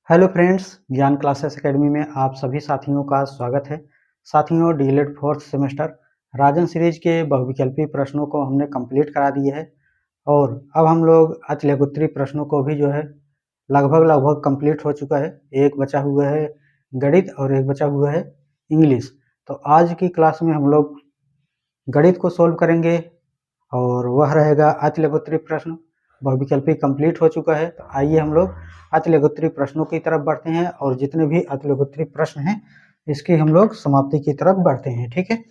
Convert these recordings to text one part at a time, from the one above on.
Hello friends, ज्ञान classes academy में आप सभी साथियों का स्वागत है। साथियों, डीएलएड फोर्थ सेमेस्टर राजन सीरीज के बहुविकल्पी प्रश्नों को हमने कंप्लीट करा दिए है और अब हम लोग अतिलघुत्तरी प्रश्नों को भी जो है लगभग कंप्लीट हो चुका है। एक बचा हुआ है गणित और एक बचा हुआ है इंग्लिश। तो आज की क्लास में हम लोग गणित को सोल्व करेंगे और वह रहेगा अतिलघुत्तरी प्रश्न। बहुविकल्पी कंप्लीट हो चुका है। तो आइए हम लोग अतिलघुत्तरी प्रश्नों की तरफ बढ़ते हैं और जितने भी अतिलघुत्तरी प्रश्न हैं इसकी हम लोग समाप्ति की तरफ बढ़ते हैं। ठीक है,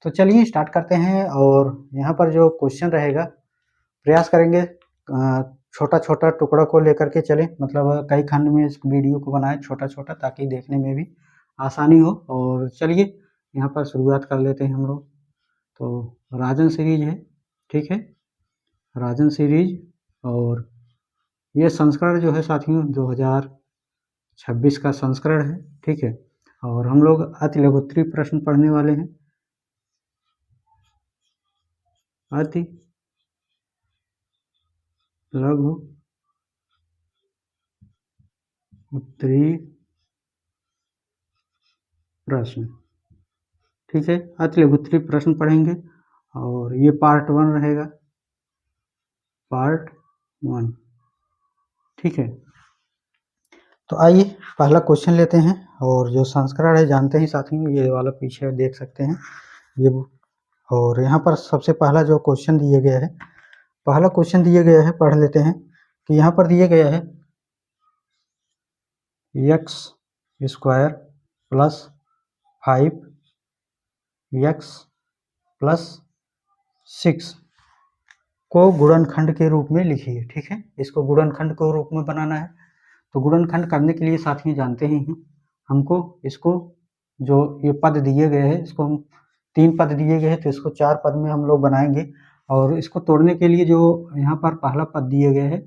तो चलिए स्टार्ट करते हैं। और यहाँ पर जो क्वेश्चन रहेगा प्रयास करेंगे छोटा छोटा टुकड़ों को लेकर के चलें, मतलब कई खंड में इस वीडियो को बनाएं छोटा छोटा, ताकि देखने में भी आसानी हो। और चलिए यहाँ पर शुरुआत कर लेते हैं हम लोग। तो राजन सीरीज है, ठीक है, राजन सीरीज। और ये संस्करण जो है साथियों 2026 का संस्करण है, ठीक है। और हम लोग अतिलघुत्तरी प्रश्न पढ़ने वाले हैं। अति लघु उत्तरी प्रश्न, ठीक है, अतिलघुत्तरी प्रश्न पढ़ेंगे और ये पार्ट 1 रहेगा, पार्ट 1, ठीक है। तो आइए पहला क्वेश्चन लेते हैं। और जो संस्करण है जानते ही साथियों, ये वाला पीछे देख सकते हैं ये। और यहाँ पर सबसे पहला जो क्वेश्चन दिया गया है, पहला क्वेश्चन दिया गया है, पढ़ लेते हैं कि यहाँ पर दिया गया है x square plus 5x plus 6 को गुणनखंड के रूप में लिखिए। ठीक है, इसको गुणनखंड के रूप में बनाना है। तो गुणनखंड करने के लिए साथियों जानते ही हैं, हमको इसको जो ये पद दिए गए हैं, इसको हम 3 पद दिए गए हैं तो इसको 4 पद में हम लोग बनाएंगे। और इसको तोड़ने के लिए जो यहाँ पर पहला पद दिए गए हैं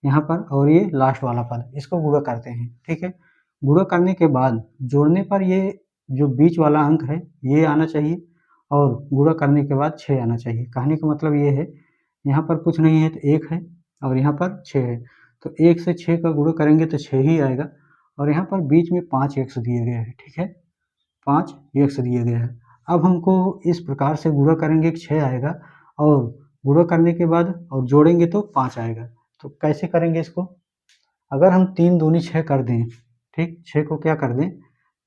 यहाँ पर, और ये लास्ट वाला पद, इसको गुणा करते हैं। ठीक है, गुणा करने के बाद जोड़ने पर ये जो बीच वाला अंक है ये आना चाहिए और गुणा करने के बाद 6 आना चाहिए। कहने का मतलब ये है, यहाँ पर कुछ नहीं है तो 1 है और यहाँ पर 6 है, तो 1 से 6 का गुणा करेंगे तो 6 ही आएगा। और यहाँ पर बीच में 5x दिए गए हैं, ठीक है, 5x दिए गए हैं। अब हमको इस प्रकार से गुणा करेंगे कि 6 आएगा और गुणा करने के बाद और जोड़ेंगे तो 5 आएगा। तो कैसे करेंगे इसको, अगर हम 3 दूनी 6 कर दें, ठीक, 6 को क्या कर दें,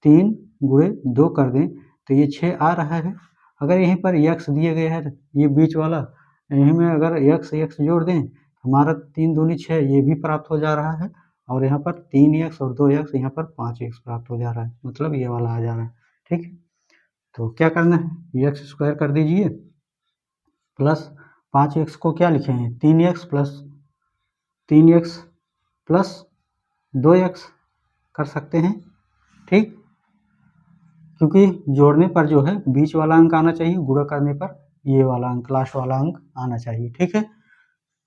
3 गुणे 2 कर दें तो ये 6 आ रहा है। अगर यहीं पर x दिए गए हैं, ये बीच वाला, यहीं में अगर x जोड़ दें हमारा 3 दूनी 6 ये भी प्राप्त हो जा रहा है। और यहाँ पर 3x और 2x, यहाँ पर 5x प्राप्त हो जा रहा है, मतलब ये वाला आ जा रहा है। ठीक है, तो क्या करना है, x स्क्वायर कर दीजिए प्लस 5x को क्या लिखे हैं, 3x प्लस 2x कर सकते हैं। ठीक, क्योंकि जोड़ने पर जो है बीच वाला अंक आना चाहिए, गुणा करने पर ये वाला अंक, लास्ट वाला अंक आना चाहिए। ठीक है,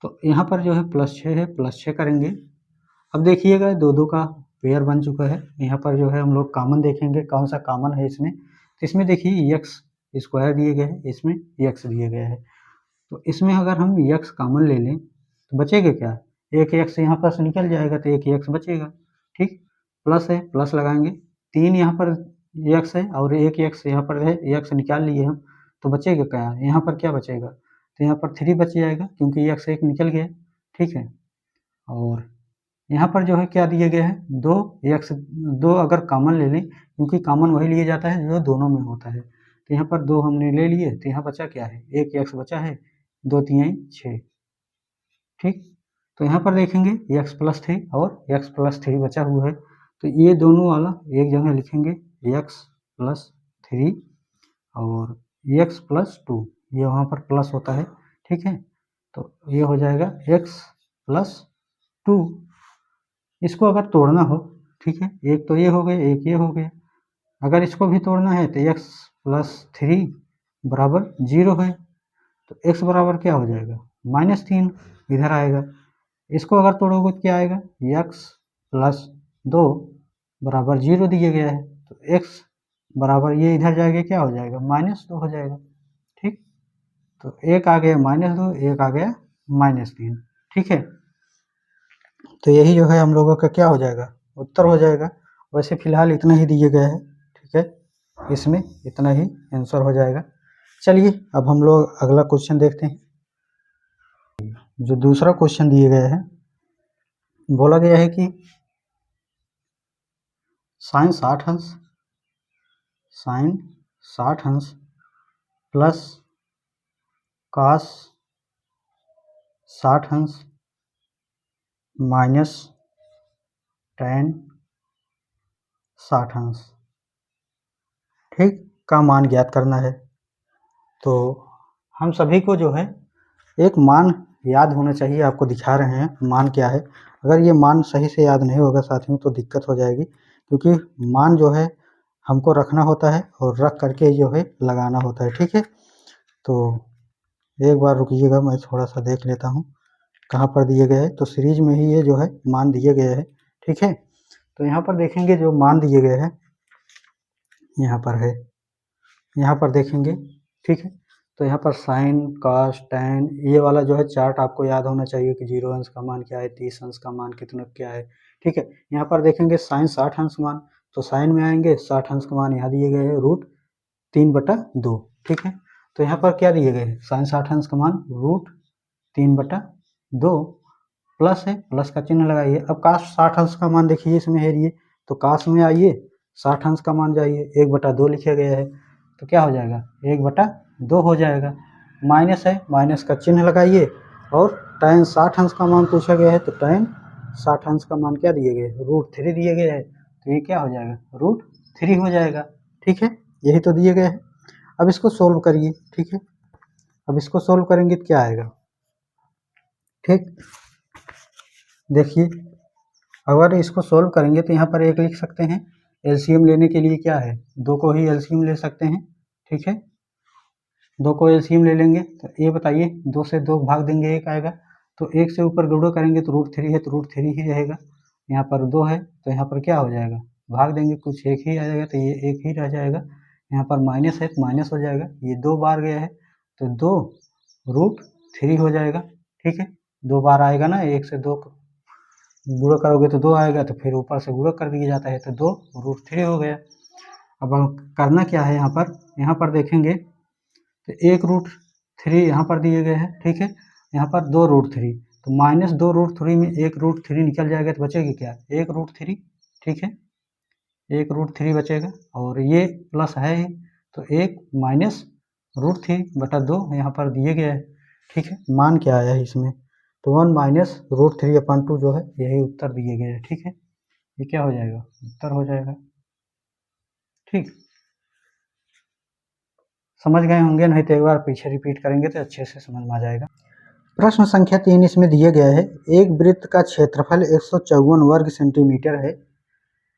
तो यहाँ पर जो है +6 है, +6 करेंगे। अब देखिएगा 2 का पेयर बन चुका है। यहाँ पर जो है हम लोग कॉमन देखेंगे कौन सा कॉमन है इसमें। तो इसमें देखिए x स्क्वायर दिए गए हैं, इसमें x दिए गए हैं। तो इसमें अगर हम x कॉमन ले लें तो बचेगा क्या, एक x यहाँ पर से निकल जाएगा तो एक x बचेगा। ठीक, प्लस है, प्लस लगाएंगे, 3 यहाँ पर x है और एक x यहाँ पर है, x निकाल लिए हम, तो बचेगा क्या, यहाँ पर क्या बचेगा, तो यहाँ पर 3 बच जाएगा क्योंकि x एक निकल गया। ठीक है, और यहाँ पर जो है क्या दिए गए हैं, 2x, 2 अगर कॉमन ले लें, क्योंकि कॉमन वही लिया जाता है जो दोनों में होता है। तो यहाँ पर 2 हमने ले लिए तो यहाँ बचा क्या है, एक x बचा है, 2 3 6। ठीक, तो यहाँ पर देखेंगे x प्लस 3 और x प्लस 3 बचा हुआ है, तो ये दोनों वाला एक जगह लिखेंगे, x प्लस 3 और x प्लस 2, ये वहाँ पर प्लस होता है। ठीक है, तो ये हो जाएगा x प्लस 2। इसको अगर तोड़ना हो, ठीक है, एक तो ये हो गया, एक ये हो गया, अगर इसको भी तोड़ना है तो x प्लस 3 बराबर 0 है, तो x बराबर क्या हो जाएगा, -3 इधर आएगा। इसको अगर तोड़ोगे तो क्या आएगा, x प्लस 2 बराबर 0 दिया गया है, तो x बराबर ये इधर जाएगा, क्या हो जाएगा, -2 हो जाएगा। ठीक, तो एक आ गया -2, एक आ गया -3। ठीक है, तो यही जो है हम लोगों का क्या हो जाएगा, उत्तर हो जाएगा। वैसे फिलहाल इतना ही दिए गए हैं, ठीक है, इसमें इतना ही आंसर हो जाएगा। चलिए अब हम लोग अगला क्वेश्चन देखते हैं। जो दूसरा क्वेश्चन दिए गए हैं, बोला गया है कि साइन 60 अंश प्लस कॉस 60 अंश माइनस टेन 60 अंश, ठीक, का मान ज्ञात करना है। तो हम सभी को जो है एक मान याद होना चाहिए, आपको दिखा रहे हैं मान क्या है। अगर ये मान सही से याद नहीं होगा साथियों तो दिक्कत हो जाएगी, क्योंकि मान जो है हमको रखना होता है और रख करके जो है लगाना होता है, ठीक है। तो एक बार रुकिएगा, मैं थोड़ा सा देख लेता हूँ कहाँ पर दिए गए हैं। तो सीरीज में ही ये जो है मान दिए गए हैं, ठीक है। तो यहाँ पर देखेंगे जो मान दिए गए हैं, यहाँ पर है, यहाँ पर देखेंगे, ठीक है। तो यहाँ पर साइन कॉस टैन ये वाला जो है चार्ट आपको याद होना चाहिए कि 0 अंश का मान क्या है, 30 अंश का मान कितना क्या है, ठीक है। यहाँ पर देखेंगे साइन 60 अंश मान, तो साइन में आएंगे 60 अंश का मान यहाँ दिए गए हैं √3/2, ठीक है। तो यहाँ पर क्या दिए गए हैं, साइन 60 अंश का मान √3/2 प्लस है, प्लस का चिन्ह लगाइए। अब काश 60 अंश का मान देखिए इसमें है ये, तो काश में आइए 60 अंश का मान जाइए, 1/2 लिखा गया है, तो क्या हो जाएगा 1/2 हो जाएगा। माइनस है, माइनस का चिन्ह लगाइए, और tan 60 अंश का मान पूछा गया है, तो tan 60 अंश का मान क्या दिए गए, √3 दिए गए हैं, तो ये क्या हो जाएगा √3 हो जाएगा, ठीक है। यही तो दिए गए हैं। अब इसको सोल्व करिए, ठीक है। अब इसको सोल्व करेंगे तो क्या आएगा, ठीक, देखिए अगर इसको सोल्व करेंगे तो यहाँ पर एक लिख सकते हैं, एलसीएम लेने के लिए क्या है, 2 को ही एलसीएम ले सकते हैं, ठीक है। 2 को एलसीएम ले लेंगे तो ये बताइए 2 से 2 भाग देंगे 1 आएगा, तो 1 से ऊपर गुणा करेंगे तो √3 है, तो √3 ही रहेगा। यहाँ पर 2 है तो यहाँ पर क्या हो जाएगा, भाग देंगे कुछ 1 ही आ जाएगा, तो ये 1 ही रह जाएगा। यहाँ पर माइनस है तो माइनस हो जाएगा, ये 2 बार गया है तो 2√3 हो जाएगा, ठीक है। 2 बार आएगा ना, 1 से 2 गुणा करोगे तो 2 आएगा, तो फिर ऊपर से गुणा कर दिया जाता है, तो 2√3 हो गया। अब करना क्या है, यहाँ पर देखेंगे तो 1√3 यहाँ पर दिए गए हैं, ठीक है। यहाँ पर 2√3, तो माइनस 2√3 में 1√3 निकल जाएगा, तो बचेगी क्या 1√3, ठीक है, 1√3 बचेगा, और ये प्लस है ही, तो 1 माइनस √3/2 यहाँ पर दिए गए हैं, ठीक है। मान क्या आया है इसमें, तो 1 माइनस √3/2 जो है यही उत्तर दिए गए हैं, ठीक है। ये क्या हो जाएगा, उत्तर हो जाएगा, ठीक। समझ गए होंगे, नहीं तो एक बार पीछे रिपीट करेंगे तो अच्छे से समझ में आ जाएगा। प्रश्न संख्या 3 इसमें दिया गया है, एक वृत्त का क्षेत्रफल 154 वर्ग सेंटीमीटर है,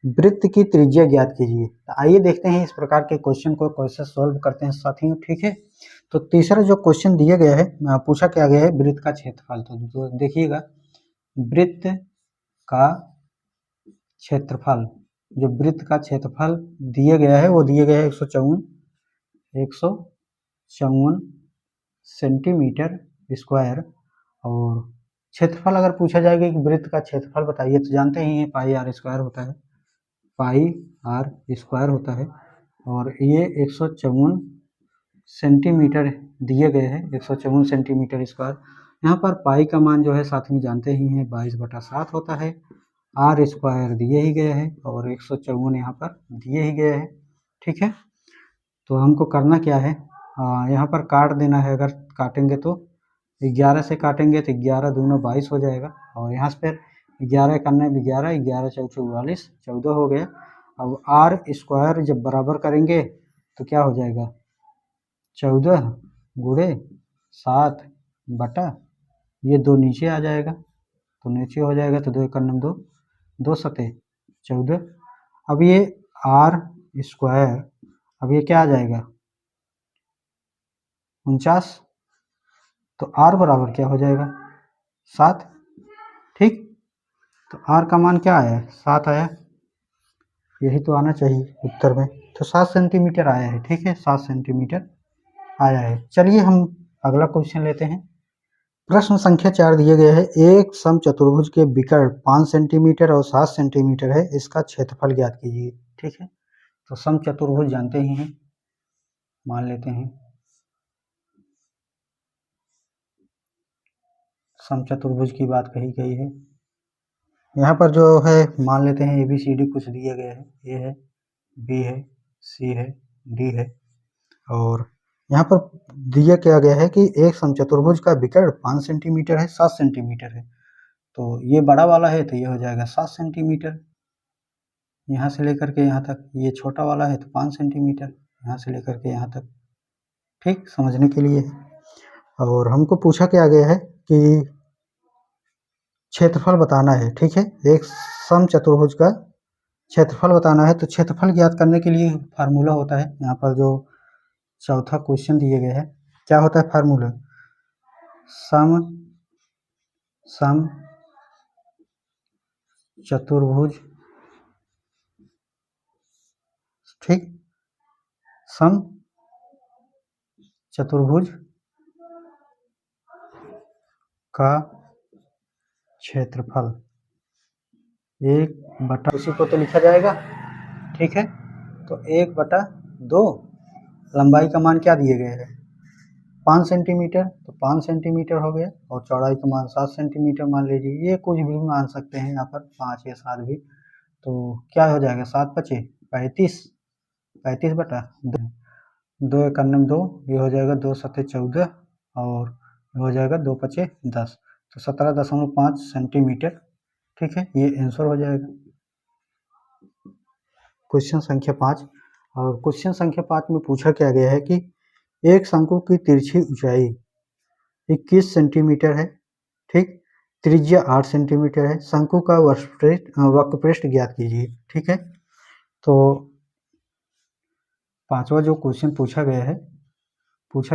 वृत्त की त्रिज्या ज्ञात कीजिए। तो आइए देखते हैं इस प्रकार के क्वेश्चन को कैसे सॉल्व करते हैं साथियों, ठीक है। तो तीसरा जो क्वेश्चन दिया गया है, पूछा क्या गया है, वृत्त का क्षेत्रफल। तो देखिएगा वृत्त का क्षेत्रफल, जो वृत्त का क्षेत्रफल दिया गया है वो दिया गया है 154 सेंटीमीटर स्क्वायर। और क्षेत्रफल अगर पूछा जाएगा कि वृत्त का क्षेत्रफल बताइए, तो जानते ही हैं πr² होता है, πr² होता है, और ये 154 सेंटीमीटर दिए गए हैं, 154 सेंटीमीटर स्क्वायर। यहाँ पर पाई का मान जो है साथ में जानते ही हैं 22/7 होता है, r² दिए ही गए हैं, और 154 यहाँ पर दिए ही गए हैं, ठीक है। तो हमको करना क्या है, यहाँ पर काट देना है, अगर काटेंगे तो 11 से काटेंगे तो 11 दूना 22 हो जाएगा, और यहाँ से फिर 11 करना है 11, 11 चौक 44, 14 हो गया। अब r² जब बराबर करेंगे तो क्या हो जाएगा, 14 गुणे 7 बटा ये 2 नीचे आ जाएगा, तो नीचे हो जाएगा, तो 2 1 2, 2 7 14। अब ये r², अब ये क्या आ जाएगा 49, तो r बराबर क्या हो जाएगा 7, ठीक। तो r का मान क्या आया है 7 आया, यही तो आना चाहिए उत्तर में, तो 7 सेंटीमीटर आया है, ठीक है, 7 सेंटीमीटर आया है। चलिए हम अगला क्वेश्चन लेते हैं। प्रश्न संख्या 4 दिए गए है, एक समचतुर्भुज के विकर्ण 5 सेंटीमीटर और 7 सेंटीमीटर है, इसका क्षेत्रफल ज्ञात कीजिए। ठीक है, तो समचतुर्भुज जानते ही हैं, मान लेते हैं समचतुर्भुज की बात कही गई है। यहाँ पर जो है मान लेते हैं ABCD कुछ दिए गए हैं, A है, B है, C है, D है, और यहाँ पर दिया क्या गया है कि एक समचतुर्भुज का विकर्ण 5 सेंटीमीटर है, 7 सेंटीमीटर है, तो ये बड़ा वाला है तो ये हो जाएगा 7 सेंटीमीटर, यहाँ से लेकर के यहाँ तक। ये छोटा वाला है तो 5 सेंटीमीटर, यहाँ से लेकर के यहाँ तक। ठीक, समझने के लिए। और हमको पूछा क्या गया है कि क्षेत्रफल बताना है। ठीक है, एक समचतुर्भुज का क्षेत्रफल बताना है, तो क्षेत्रफल ज्ञात करने के लिए फार्मूला होता है। यहाँ पर जो चौथा क्वेश्चन दिए गए है, क्या होता है फार्मूला? सम चतुर्भुज, ठीक, सम चतुर्भुज का क्षेत्रफल 1/, उसी को तो लिखा जाएगा। ठीक है, तो 1/2 लंबाई का मान क्या दिए गए हैं? 5 सेंटीमीटर, तो 5 सेंटीमीटर हो गया, और चौड़ाई का मान 7 सेंटीमीटर मान लीजिए। ये कुछ भी मान सकते हैं यहाँ पर, 5 या 7 भी। तो क्या हो जाएगा? 7 × 5 = 35/2, 2 × 1 = 2, ये हो जाएगा 2 × 7 = 14, और ये हो जाएगा 2 × 5 = 10, तो 17.5 सेंटीमीटर। ठीक है, ये आंसर हो जाएगा क्वेश्चन संख्या 5। और क्वेश्चन संख्या 5 में पूछा क्या गया है कि एक शंकु की तिरछी ऊंचाई 21 सेंटीमीटर है, ठीक, त्रिज्या 8 सेंटीमीटर है, शंकु का वक्रपृष्ठ ज्ञात कीजिए। ठीक है, तो पांचवा जो क्वेश्चन पूछा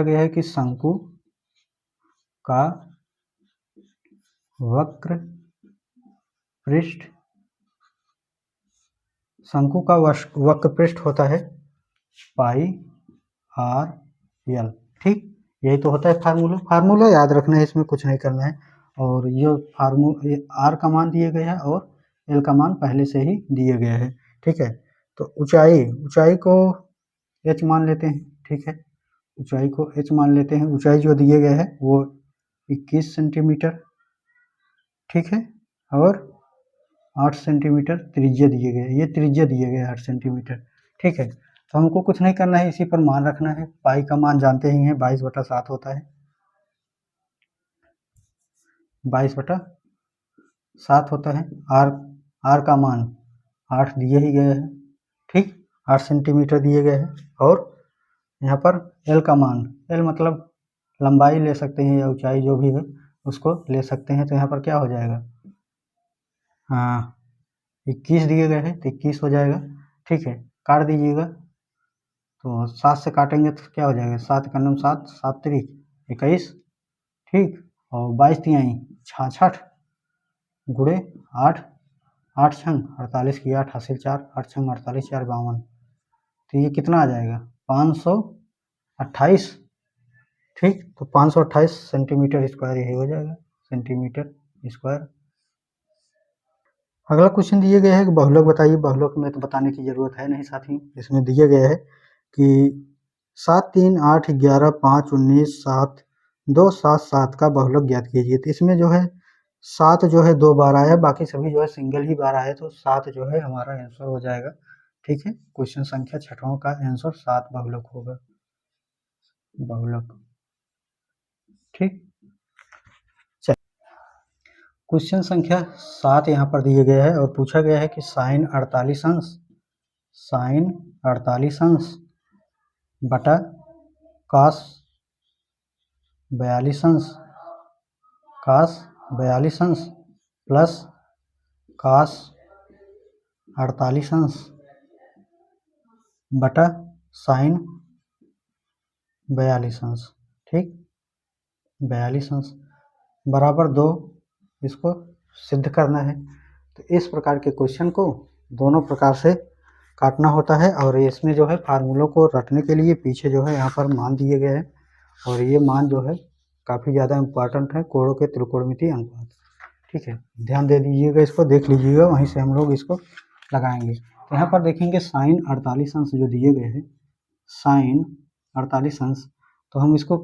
गया है कि शंकु का वक्रपृष्ठ, शंकु का वक्रपृष्ठ होता है πr/l। ठीक, यही तो होता है फार्मूला याद रखना है, इसमें कुछ नहीं करना है। और ये आर का मान दिए गए हैं और एल का मान पहले से ही दिए गए हैं। ठीक है, तो ऊंचाई को h मान लेते हैं। ठीक है, ऊंचाई को h मान लेते हैं। ऊंचाई जो दिए गए हैं वो 21 सेंटीमीटर, ठीक है, और 8 सेंटीमीटर त्रिज्या दिए गए, ये त्रिज्या दिए गए 8 सेंटीमीटर। ठीक है, तो हमको कुछ नहीं करना है, इसी पर मान रखना है। पाई का मान जानते ही हैं, 22/7 होता है, 22/7 होता है। आर का मान 8 दिए ही गए हैं, ठीक, 8 सेंटीमीटर दिए गए हैं। और यहाँ पर एल का मान, एल मतलब लंबाई ले सकते हैं या ऊंचाई जो भी है उसको ले सकते हैं, तो यहाँ पर क्या हो जाएगा? 21 दिए गए हैं तो 21 हो जाएगा। ठीक है, काट दीजिएगा, तो 7 से काटेंगे तो क्या हो जाएगा? 7 × 9 = 7, 7 × 3 = 21, ठीक, और 22 × 3 = 66, गुणे 8, 8 × 48 की 8 हासिल 4, 8 × 48 = 4, 52, तो ये कितना आ जाएगा? 528। ठीक, तो 528 सेंटीमीटर स्क्वायर यही हो जाएगा, सेंटीमीटर स्क्वायर। अगला क्वेश्चन दिए गए है कि बहुलक बताइए। बहुलक में तो बताने की जरूरत है नहीं साथी, इसमें दिया गया है कि 7, 3, 8, 11, 5, 19, 7, 2, 7, 7 का बहुलक ज्ञात कीजिए। तो इसमें जो है 7 जो है 2 बार आया, बाकी सभी जो है सिंगल ही बार आए, तो 7 जो है हमारा आंसर हो जाएगा। ठीक है, क्वेश्चन संख्या 6 का आंसर 7 बहुलक होगा, बहुलक। ठीक, क्वेश्चन संख्या 7 यहाँ पर दिए गए हैं और पूछा गया है कि sin 48 अंश बटा cos 42 अंश प्लस cos 48 अंश बटा sin 42 अंश। ठीक, 42 अंश बराबर 2, इसको सिद्ध करना है। तो इस प्रकार के क्वेश्चन को दोनों प्रकार से काटना होता है, और इसमें जो है फार्मूलों को रटने के लिए पीछे जो है यहाँ पर मान दिए गए हैं, और ये मान जो है काफ़ी ज़्यादा इम्पोर्टेंट है, कोणों के त्रिकोणमितीय अनुपात। ठीक है, ध्यान दे दीजिएगा, इसको देख लीजिएगा, वहीं से हम लोग इसको लगाएंगे। तो यहाँ पर देखेंगे साइन 48 अंश जो दिए गए हैं, साइन 48 अंश, तो हम इसको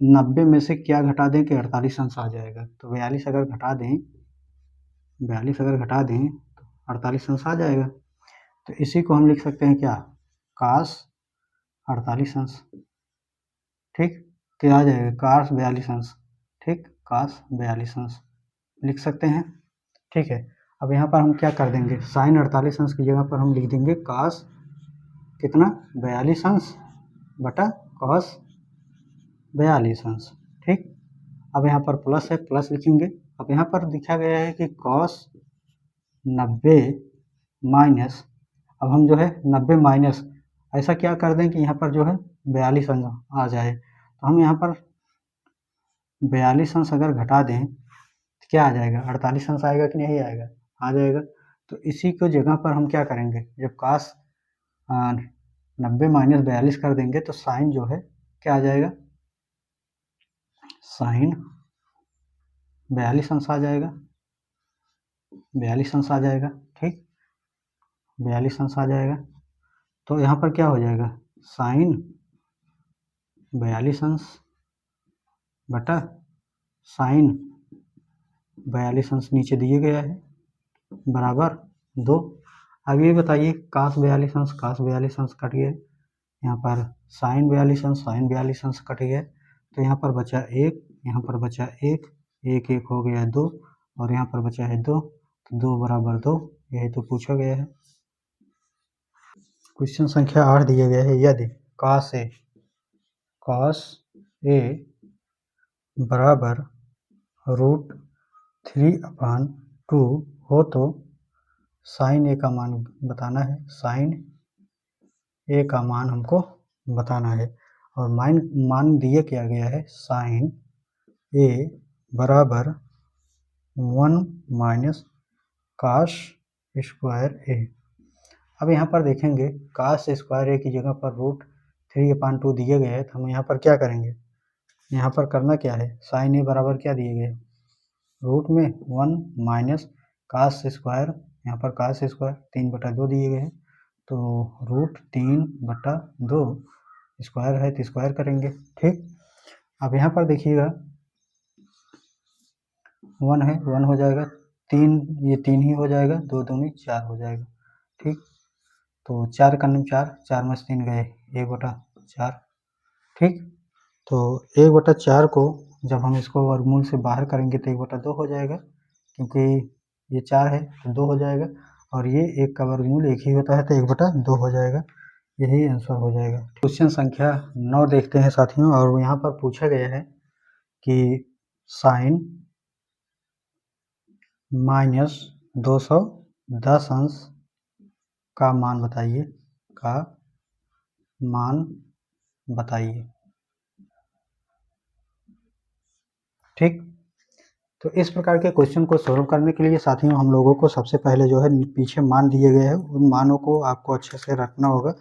90 में से क्या घटा दें कि 48 अंश आ जाएगा। तो 42 अगर घटा दें तो 48 अंश आ जाएगा। तो इसी को हम लिख सकते हैं क्या, कास 48 अंश। ठीक, क्या आ जाएगा, कास 42 अंश। ठीक, कास 42 अंश लिख सकते हैं। ठीक है, अब यहाँ पर हम क्या कर देंगे, साइन 48 अंश की जगह पर हम लिख देंगे कास कितना, 42 अंश बटा कॉस 42 अंश। ठीक, अब यहाँ पर प्लस है, प्लस लिखेंगे। अब यहाँ पर दिखा गया है कि कॉस 90 माइनस, अब हम जो है 90 माइनस, ऐसा क्या कर दें कि यहाँ पर जो है 42 अंश आ जाए। तो हम यहाँ पर 42 अंश अगर घटा दें तो क्या आ जाएगा, 48 अंश आएगा कि नहीं आएगा, आ जाएगा। तो इसी को जगह पर हम क्या करेंगे, जब कास 90 माइनस 42 कर देंगे तो साइन जो है क्या आ जाएगा, साइन 42 अंश आ जाएगा, 42 अंश आ जाएगा। ठीक, 42 अंश आ जाएगा। तो यहाँ पर क्या हो जाएगा, साइन 42 अंश बटा साइन 42 अंश नीचे दिए गया है बराबर 2। अब ये बताइए, कास 42 अंश कट गया, यहाँ पर साइन 42 अंश कट गया, तो यहाँ पर बचा 1, यहाँ पर बचा 1, 1 1 हो गया 2, और यहाँ पर बचा है 2, तो 2 बराबर 2, यही तो पूछा गया है। क्वेश्चन संख्या 8 दिया गया है, यदि cos a बराबर √3/2 हो तो साइन ए का मान बताना है, साइन ए का मान हमको बताना है। और मान दिए क्या गया है, साइन ए बराबर 1 माइनस काश स्क्वायर ए। अब यहाँ पर देखेंगे काश स्क्वायर ए की जगह पर √3/2 दिए गए हैं, तो हम यहाँ पर क्या करेंगे, यहाँ पर करना क्या है, साइन ए बराबर क्या दिए गए, रूट में 1 माइनस काश स्क्वायर, यहाँ पर काश स्क्वायर 3/2 दिए गए हैं, तो √3/2 स्क्वायर है तो स्क्वायर करेंगे। ठीक, अब यहाँ पर देखिएगा 1 है, 1 हो जाएगा, 3 ये 3 ही हो जाएगा, 2 दूनी 4 हो जाएगा। ठीक, तो 4 का नाम 4, 4 में से 3 गए, 1/4। ठीक, तो 1/4 को जब हम इसको वर्गमूल से बाहर करेंगे तो 1/2 हो जाएगा, क्योंकि ये 4 है तो 2 हो जाएगा, और ये 1 का वर्गमूल 1 ही होता है तो 1/2 हो जाएगा, यही आंसर हो जाएगा। क्वेश्चन संख्या 9 देखते हैं साथियों, और यहाँ पर पूछा गया है कि साइन -210 अंश का मान बताइए, ठीक। तो इस प्रकार के क्वेश्चन को सॉल्व करने के लिए साथियों हम लोगों को सबसे पहले जो है पीछे मान दिए गए हैं, उन मानों को आपको अच्छे से रखना होगा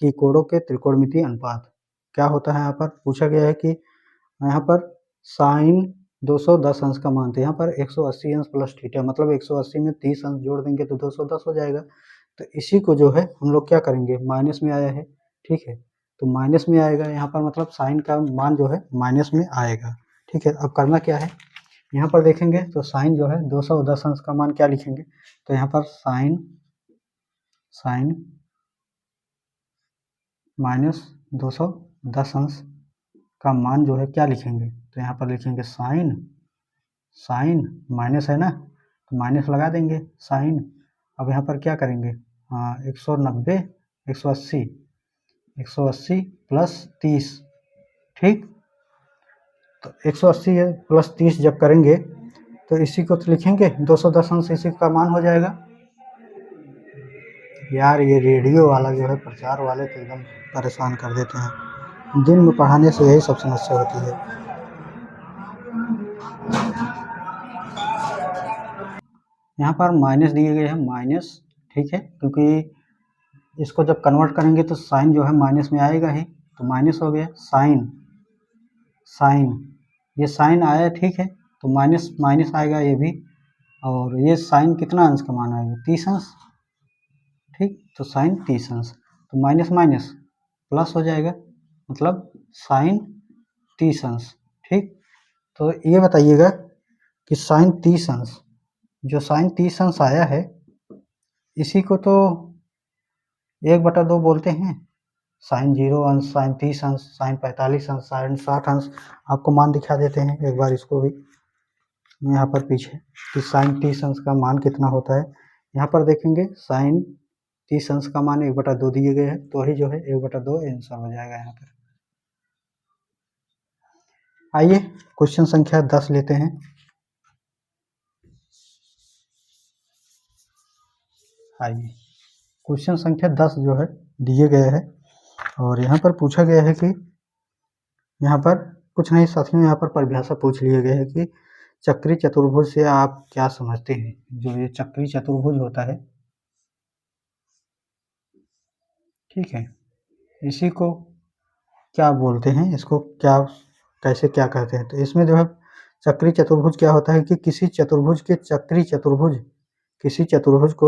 कि कोणों के त्रिकोणमितीय अनुपात क्या होता है। यहाँ पर पूछा गया है कि यहाँ पर साइन 210 अंश का मान, तो यहाँ पर 180 अंश प्लस थीटा, मतलब 180 में 30 अंश जोड़ देंगे तो 210 हो जाएगा। तो इसी को जो है हम लोग क्या करेंगे, माइनस में आया है, ठीक है, तो माइनस में आएगा यहाँ पर, मतलब साइन का मान जो है माइनस में आएगा। ठीक है, अब करना क्या है, यहाँ पर देखेंगे तो साइन जो है 210 अंश का मान क्या लिखेंगे, तो यहाँ पर साइन -210 अंश का मान जो है क्या लिखेंगे, तो यहाँ पर लिखेंगे साइन माइनस है ना, तो माइनस लगा देंगे साइन। अब यहाँ पर क्या करेंगे, 190 180 प्लस 30, ठीक, तो 180 प्लस 30 जब करेंगे तो इसी को तो लिखेंगे 210 अंश, इसी का मान हो जाएगा। यार ये रेडियो वाला जो है प्रचार वाले तो एकदम परेशान कर देते हैं, दिन में पढ़ाने से यही सब समस्या होती है। यहाँ पर माइनस दिए गए हैं, माइनस, ठीक है, क्योंकि इसको जब कन्वर्ट करेंगे तो साइन जो है माइनस में आएगा ही, तो माइनस हो गया, साइन ये साइन आया ठीक है, तो माइनस माइनस आएगा ये भी, और ये साइन कितना अंश का मान आएगा 30 अंश, ठीक, तो साइन 30 अंश, तो माइनस माइनस प्लस हो जाएगा, मतलब साइन 30 अंश, ठीक। तो ये बताइएगा कि साइन 30 अंश, जो साइन 30 अंश आया है इसी को तो 1/2 बोलते हैं, साइन 0 अंश, साइन 30 अंश, साइन 45 अंश, साइन 60 अंश, आपको मान दिखा देते हैं एक बार इसको भी यहाँ पर पीछे कि साइन 30 अंश का मान कितना होता है। यहाँ पर देखेंगे साइन 30 अंश का मान 1/2 दिए गए हैं, तो ही जो है 1/2 आंसर हो जाएगा यहाँ पर। आइए क्वेश्चन संख्या 10 लेते हैं। आइए क्वेश्चन संख्या 10 जो है दिए गए हैं, और यहाँ पर पूछा गया है कि यहाँ पर कुछ नहीं साथियों, यहाँ पर परिभाषा पूछ लिए गए है कि चक्री चतुर्भुज से आप क्या समझते हैं। जो ये चक्री चतुर्भुज होता है, ठीक है, इसी को क्या बोलते हैं, इसको क्या कैसे क्या कहते हैं। तो इसमें जो है चक्री चतुर्भुज क्या होता है कि किसी चतुर्भुज को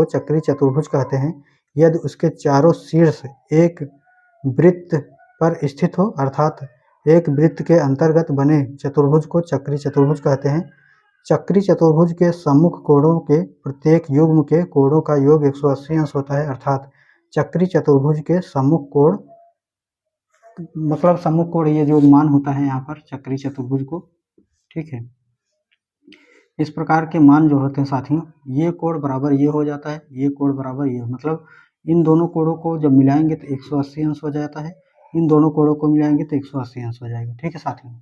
चक्री चतुर्भुज कहते हैं यदि उसके चारों शीर्ष एक वृत्त पर स्थित हो, अर्थात एक वृत्त के अंतर्गत बने चतुर्भुज को चक्री चतुर्भुज कहते हैं। चक्री चतुर्भुज के सम्मुख कोणों के प्रत्येक युग्म के कोणों का योग 180 अंश होता है, अर्थात चक्री चतुर्भुज के सम्मुख कोण, मतलब सम्मुख कोण ये जो मान होता है यहाँ पर चक्री चतुर्भुज को, ठीक है। इस प्रकार के मान जो होते हैं साथियों, ये कोण बराबर ये हो जाता है, ये कोण बराबर ये, मतलब इन दोनों कोणों को जब मिलाएंगे तो 180 अंश हो जाता है, इन दोनों कोणों को मिलाएंगे तो 180 अंश हो जाएगा, ठीक है साथियों।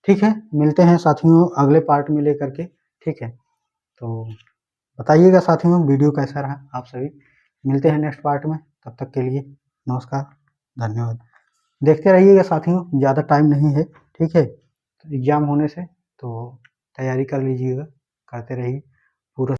ठीक है, मिलते हैं साथियों अगले पार्ट में लेकर के, ठीक है। तो बताइएगा साथियों वीडियो कैसा रहा आप सभी। मिलते हैं नेक्स्ट पार्ट में, तब तक के लिए नमस्कार, धन्यवाद। देखते रहिएगा साथियों, ज़्यादा टाइम नहीं है, ठीक है, एग्ज़ाम होने से तो तैयारी कर लीजिएगा, करते रहिए पूरा।